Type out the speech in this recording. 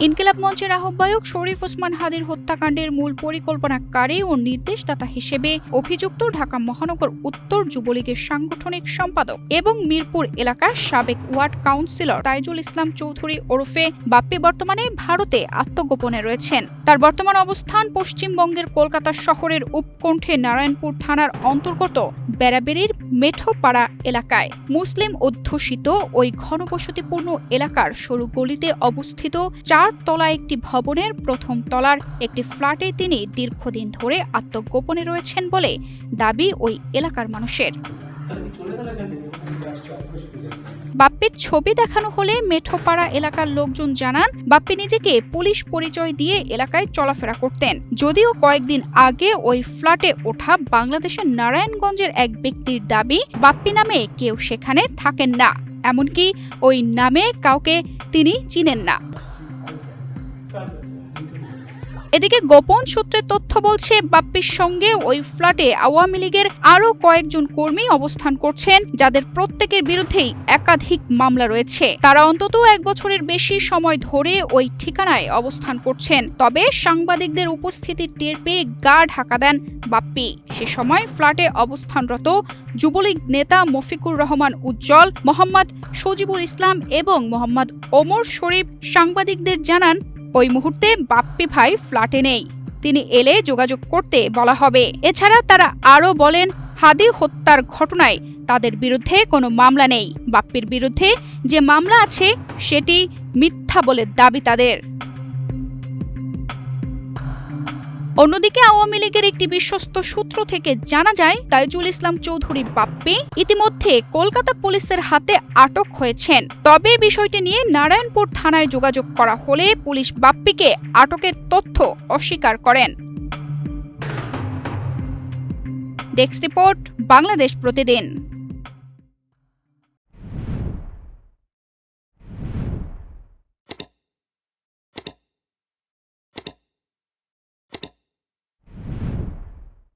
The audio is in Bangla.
ইনকিলাব মঞ্চের আহ্বায়ক শরীফ ওসমান হাদীর হত্যাকাণ্ডের মূল পরিকল্পনাকারী ও নির্দেশদাতা হিসেবে অভিযুক্ত ঢাকা মহানগর উত্তর যুবলীগের সাংগঠনিক সম্পাদক এবং মিরপুর এলাকার সাবেক ওয়ার্ড কাউন্সিলর তাইজুল ইসলাম চৌধুরী ওরফে বাপ্পি বর্তমানে ভারতে আত্মগোপনে রয়েছেন। তার বর্তমান অবস্থান পশ্চিমবঙ্গের কলকাতা শহরের উপকণ্ঠে নারায়ণপুর থানার অন্তর্গত বেড়াবেড়ির মেঠোপাড়া এলাকায়। মুসলিম অধ্যুষিত ওই ঘনবসতিপূর্ণ এলাকার সরু গলিতে অবস্থিত 4 তলা একটি ভবনের প্রথম তলার একটি ফ্ল্যাটে তিনি দীর্ঘদিন ধরে আত্মগোপনে রয়েছেন বলে দাবি ওই এলাকার মানুষের। বাপ্পির ছবি দেখানো হলে মেঠোপাড়া এলাকার লোকজন জানান, বাপ্পি নিজেকে পুলিশ পরিচয় দিয়ে এলাকায় চলাফেরা করতেন। যদিও কয়েকদিন আগে ওই ফ্ল্যাটে ওঠা বাংলাদেশের নারায়ণগঞ্জের এক ব্যক্তির দাবি, বাপ্পি নামে কেউ সেখানে থাকেন না, এমনকি ওই নামে কাউকে তিনি চিনেন না। এদিকে গোপন সূত্রে তথ্য বলছে, বাপ্পির সঙ্গে ওই ফ্ল্যাটে আওয়ামী লীগের আরও কয়েকজন কর্মী অবস্থান করছেন, যাদের প্রত্যেকের বিরুদ্ধেই একাধিক মামলা রয়েছে। তারা অন্তত 1 বছরের বেশি সময় ধরে ওই ঠিকানায় অবস্থান করছেন। তবে সাংবাদিকদের উপস্থিতি টের পেয়ে গা ঢাকা দেন বাপ্পি। সে সময় ফ্ল্যাটে অবস্থানরত যুবলীগ নেতা মফিকুর রহমান উজ্জ্বল, মোহাম্মদ সজিবুল ইসলাম এবং মোহাম্মদ ওমর শরীফ সাংবাদিকদের জানান, ওই মুহূর্তে বাপ্পি ভাই ফ্ল্যাটে নেই, তিনি এলে যোগাযোগ করতে বলা হবে। এছাড়া তারা আরও বলেন, হাদী হত্যার ঘটনায় তাদের বিরুদ্ধে কোনো মামলা নেই। বাপ্পির বিরুদ্ধে যে মামলা আছে সেটি মিথ্যা বলে দাবি তাদের। অন্যদিকে আওয়ামী লীগের একটি বিশ্বস্ত সূত্র থেকে জানা যায়, তাইজুল ইসলাম চৌধুরী বাপ্পি ইতিমধ্যে কলকাতা পুলিশের হাতে আটক হয়েছেন। তবে বিষয়টি নিয়ে নারায়ণপুর থানায় যোগাযোগ করা হলে পুলিশ বাপ্পিকে আটকের তথ্য অস্বীকার করেন। ডেস্ক রিপোর্ট, বাংলাদেশ প্রতিদিন।